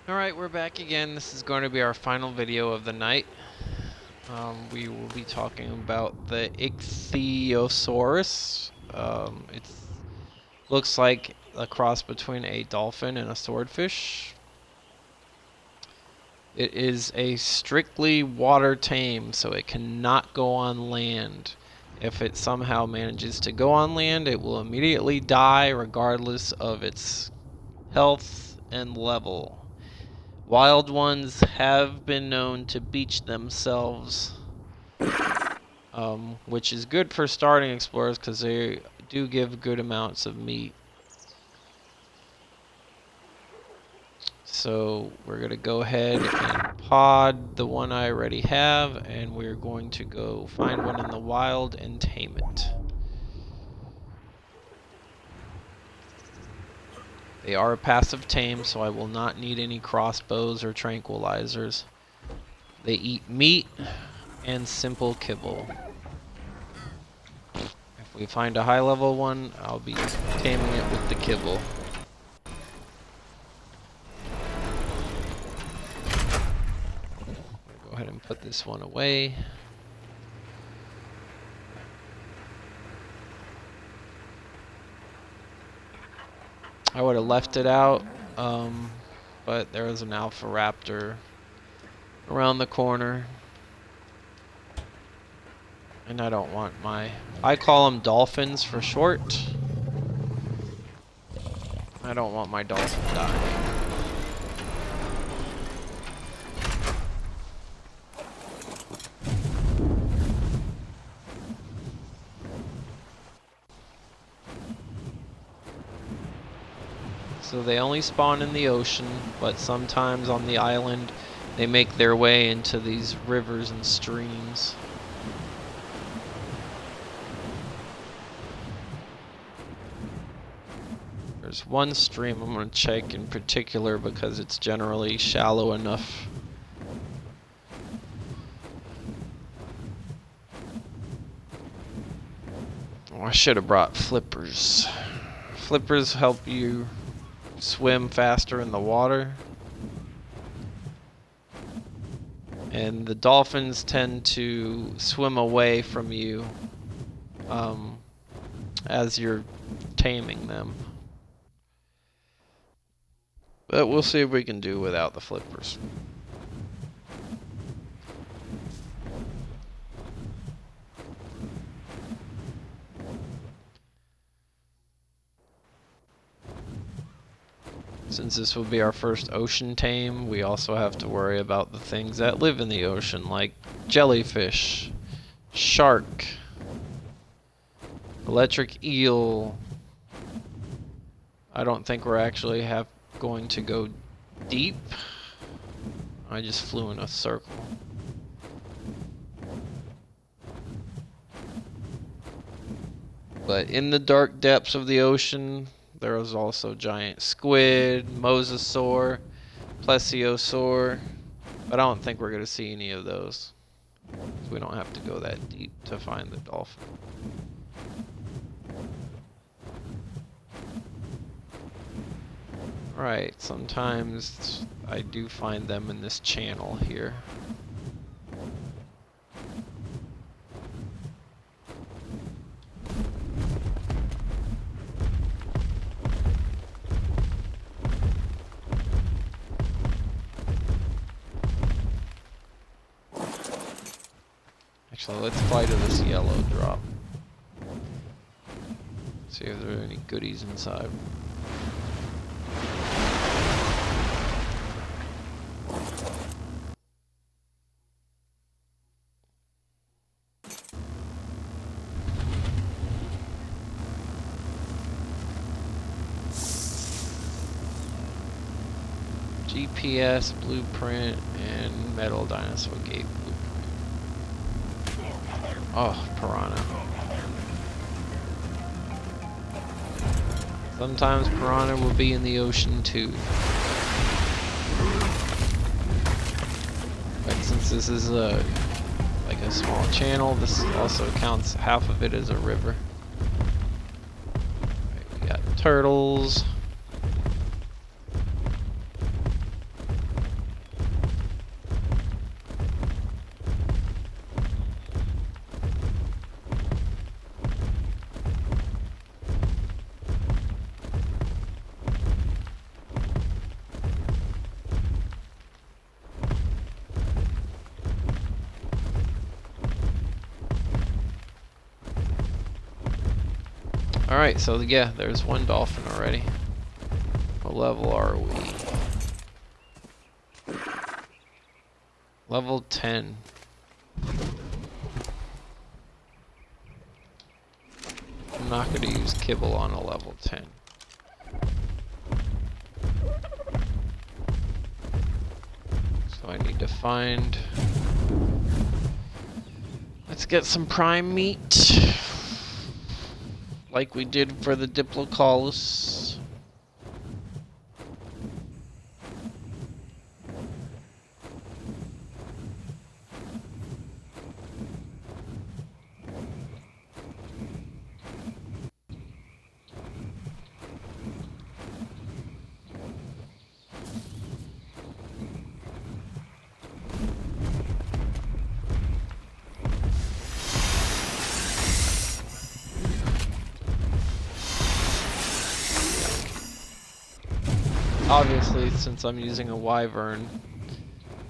Alright, we're back again. This is going to be our final video of the night. We will be talking about the Ichthyosaurus. It looks like a cross between a dolphin and a swordfish. It is a strictly water tame, so it cannot go on land. If it somehow manages to go on land, it will immediately die regardless of its health and level. Wild ones have been known to beach themselves, which is good for starting explorers because they do give good amounts of meat. So we're going to go ahead and pod the one I already have, and we're going to go find one in the wild and tame it. They are a passive tame, so I will not need any crossbows or tranquilizers. They eat meat and simple kibble. If we find a high level one, I'll be taming it with the kibble. Go ahead and put this one away. I would have left it out, but there was an alpha raptor around the corner. And I don't want I call them dolphins for short. I don't want my dolphin dying. So they only spawn in the ocean, but sometimes on the island they make their way into these rivers and streams. There's one stream I'm going to check in particular because it's generally shallow enough. Oh, I should have brought flippers. Flippers help you swim faster in the water. And the dolphins tend to swim away from you as you're taming them. But we'll see if we can do without the flippers. Since this will be our first ocean tame, we also have to worry about the things that live in the ocean, like jellyfish, shark, electric eel. I don't think we're actually going to go deep. I just flew in a circle. But in the dark depths of the ocean, there is also giant squid, mosasaur, plesiosaur, but I don't think we're going to see any of those. So we don't have to go that deep to find the dolphin. Right, sometimes I do find them in this channel here. Actually, let's fly to this yellow drop. See if there are any goodies inside. GPS blueprint and metal dinosaur gate blueprint. Oh, piranha. Sometimes piranha will be in the ocean too. But since this is like a small channel, this also counts half of it as a river. Right, we got turtles. Alright, so yeah, there's one dolphin already. What level are we? Level 10. I'm not going to use kibble on a level 10. So I need to find... Let's get some prime meat. Like we did for the Diplocaulus. Obviously, since I'm using a wyvern,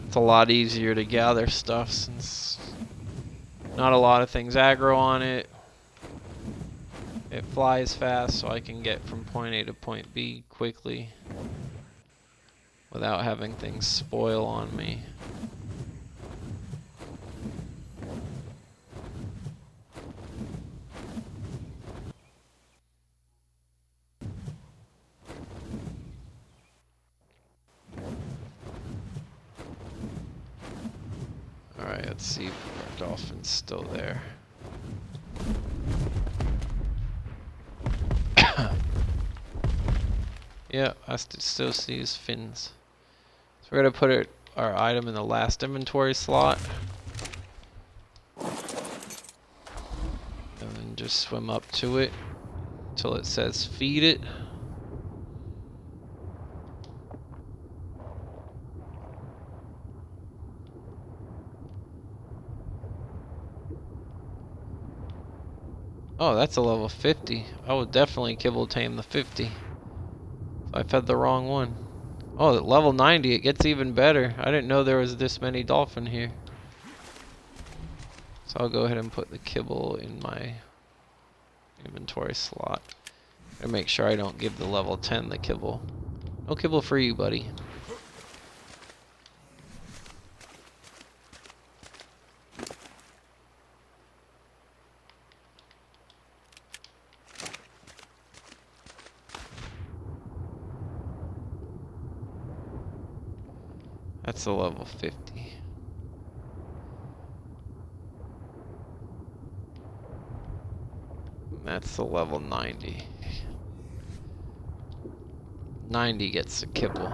it's a lot easier to gather stuff since not a lot of things aggro on it. It flies fast, so I can get from point A to point B quickly without having things spoil on me. Alright, let's see if our dolphin's still there. Yeah, I still see his fins. So we're gonna put our item in the last inventory slot. And then just swim up to it until it says feed it. Oh, that's a level 50. I would definitely kibble tame the 50. I fed the wrong one. Oh, at level 90, it gets even better. I didn't know there was this many dolphin here. So I'll go ahead and put the kibble in my inventory slot. And make sure I don't give the level 10 the kibble. No kibble for you, buddy. That's a level 50. That's the level 90. 90 gets a kibble.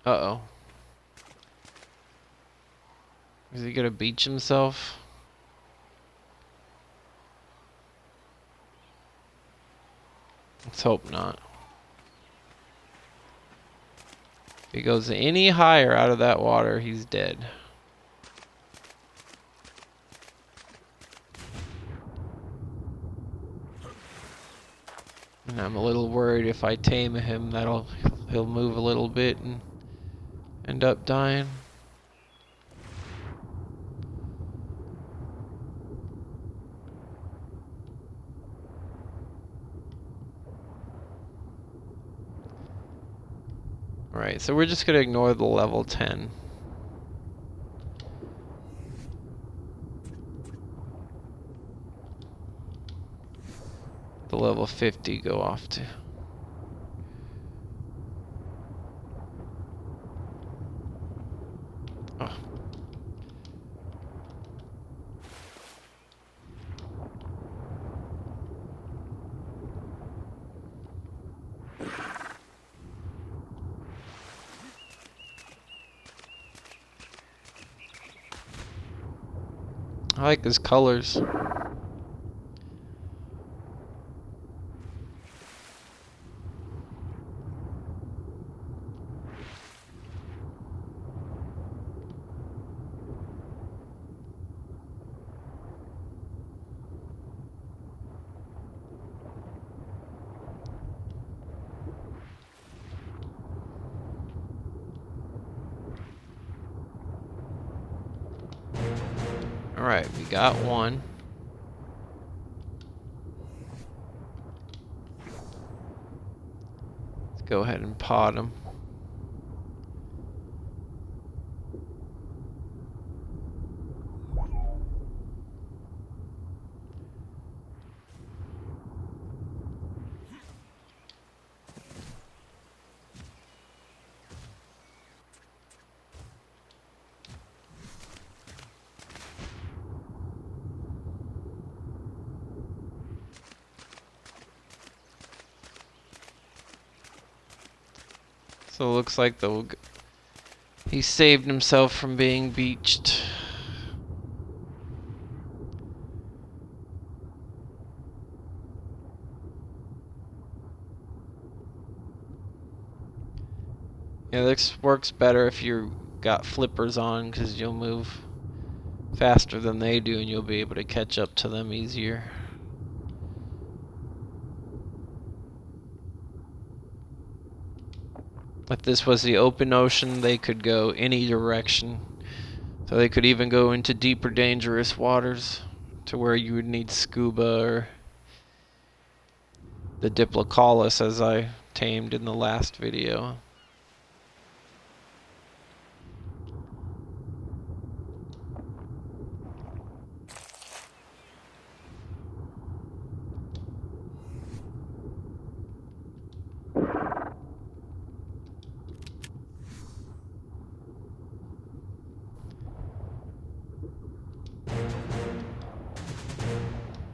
Uh-oh. Is he gonna beach himself? Let's hope not. If he goes any higher out of that water, he's dead. And I'm a little worried if I tame him, he'll move a little bit and end up dying. Alright, so we're just gonna ignore the level 10. The level 50 go off to. Oh. I like his colors. Alright, we got one. Let's go ahead and pot him. So it looks like he saved himself from being beached. Yeah, this works better if you got flippers on, because you'll move faster than they do and you'll be able to catch up to them easier. If this was the open ocean, they could go any direction. So they could even go into deeper, dangerous waters to where you would need scuba or the Diplocaulus, as I tamed in the last video.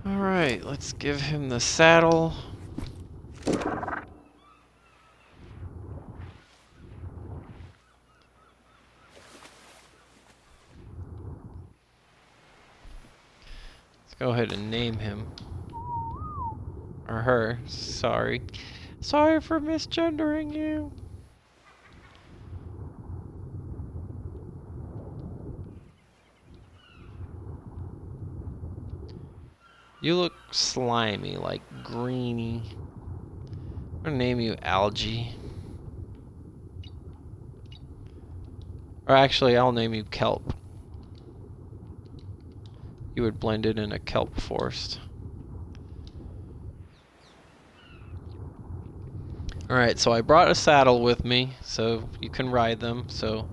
Alright, let's give him the saddle. Let's go ahead and name him. Or her, sorry. Sorry for misgendering you. You look slimy, like greeny. I'm gonna name you Algae. Or actually, I'll name you Kelp. You would blend it in a kelp forest. Alright, so I brought a saddle with me, so you can ride them. So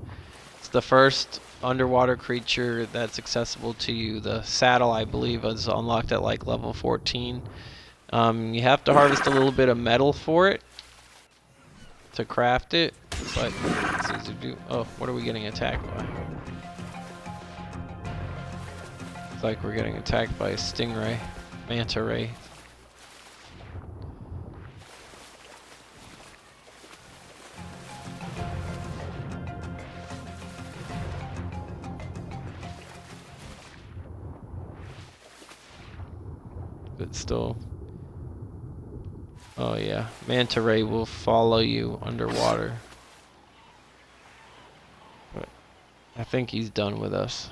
it's the first underwater creature that's accessible to you. The saddle, I believe, is unlocked at like level 14. You have to harvest a little bit of metal for it to craft it, but it's easy to do. Oh, what are we getting attacked by? It's like we're getting attacked by a stingray, manta ray. But still, oh yeah, manta ray will follow you underwater. But I think he's done with us.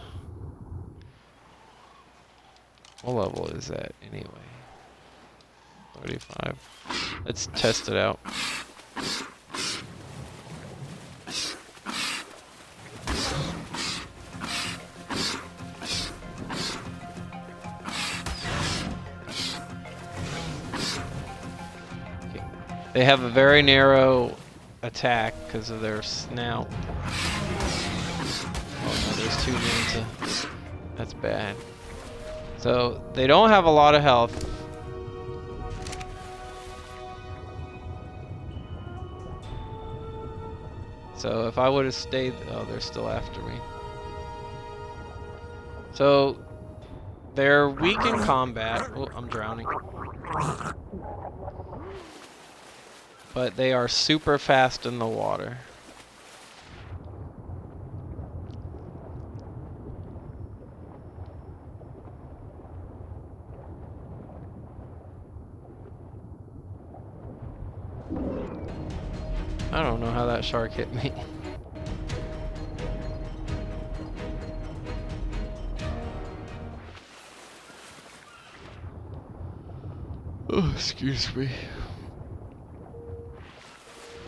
What level is that anyway? 35. Let's test it out. They have a very narrow attack because of their snout. Oh no, there's two manta. That's bad. So they don't have a lot of health. So if I would have stayed, oh, they're still after me. So they're weak in combat. Oh, I'm drowning. But they are super fast in the water. I don't know how that shark hit me. Oh, excuse me.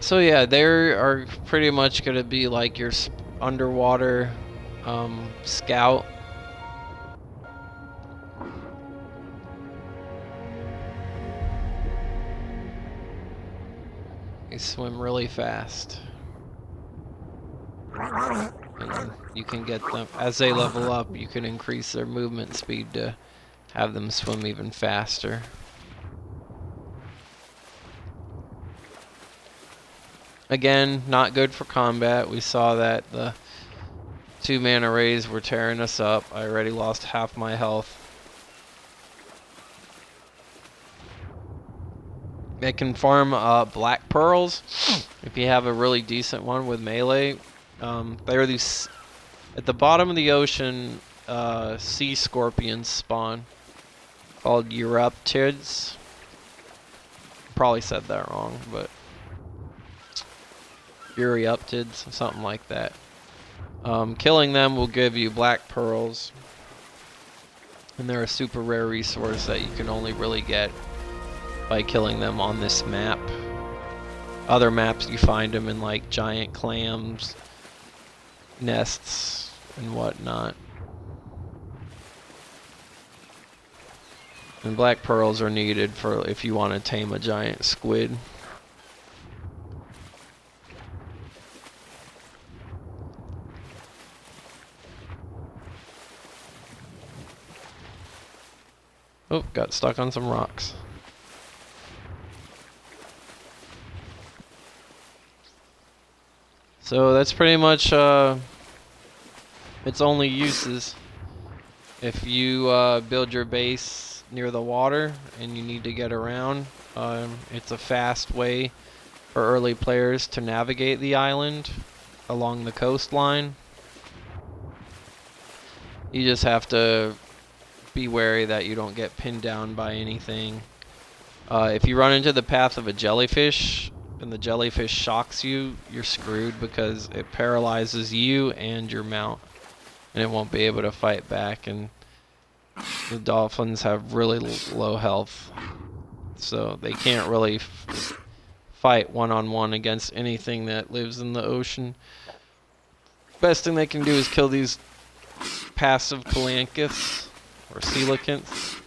So yeah, they are pretty much gonna be like your underwater scout. They swim really fast. And you can get them, as they level up, you can increase their movement speed to have them swim even faster. Again, not good for combat. We saw that the 2 mana rays were tearing us up. I already lost half my health. They can farm black pearls if you have a really decent one with melee. They're these at the bottom of the ocean. Sea scorpions spawn called Euryptids. Probably said that wrong, but Euryptids, something like that. Killing them will give you black pearls, and they're a super rare resource that you can only really get by killing them on this map. Other maps you find them in like giant clams, nests, and whatnot. And black pearls are needed for if you want to tame a giant squid. Oh, got stuck on some rocks. So that's pretty much its only uses. If you build your base near the water and you need to get around, it's a fast way for early players to navigate the island along the coastline. You just have to be wary that you don't get pinned down by anything. If you run into the path of a jellyfish and the jellyfish shocks you, you're screwed because it paralyzes you and your mount, and it won't be able to fight back. And the dolphins have really low health, so they can't really fight one-on-one against anything that lives in the ocean. Best thing they can do is kill these passive coelacanths or coelacanths.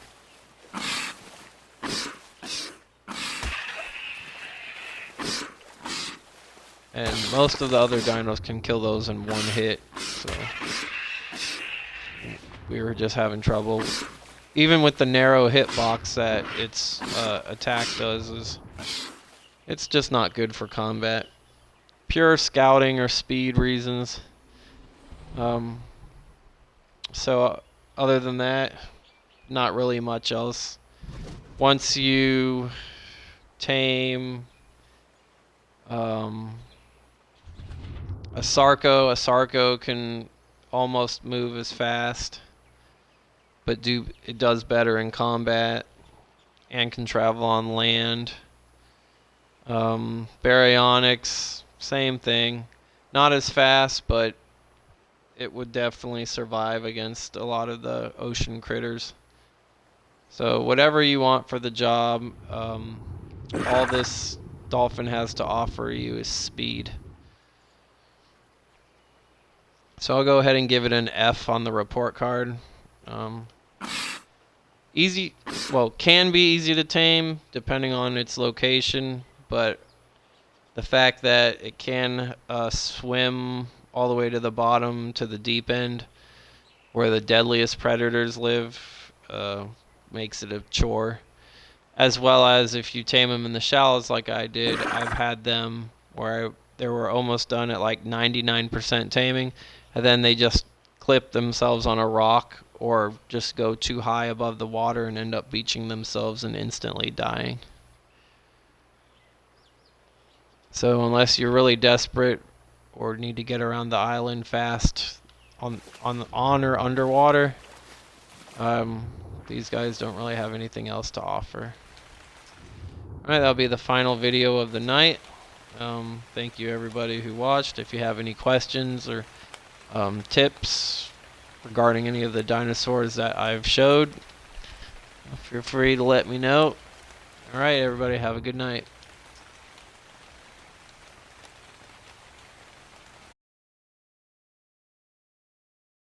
And most of the other dinos can kill those in one hit, so we were just having trouble. Even with the narrow hitbox that its attack does, it's just not good for combat. Pure scouting or speed reasons. So other than that, not really much else. Once you tame a Sarco can almost move as fast, but it does better in combat and can travel on land. Baryonyx, same thing. Not as fast, but it would definitely survive against a lot of the ocean critters. So whatever you want for the job, all this dolphin has to offer you is speed. So I'll go ahead and give it an F on the report card. Easy, well, can be easy to tame depending on its location, but the fact that it can swim all the way to the bottom to the deep end where the deadliest predators live makes it a chore. As well as if you tame them in the shallows like I did, I've had them where they were almost done at like 99% taming, and then they just clip themselves on a rock or just go too high above the water and end up beaching themselves and instantly dying. So unless you're really desperate or need to get around the island fast on or underwater, these guys don't really have anything else to offer. Alright, that'll be the final video of the night. Thank you everybody who watched. If you have any questions or tips regarding any of the dinosaurs that I've showed, feel free to let me know. Alright everybody, have a good night.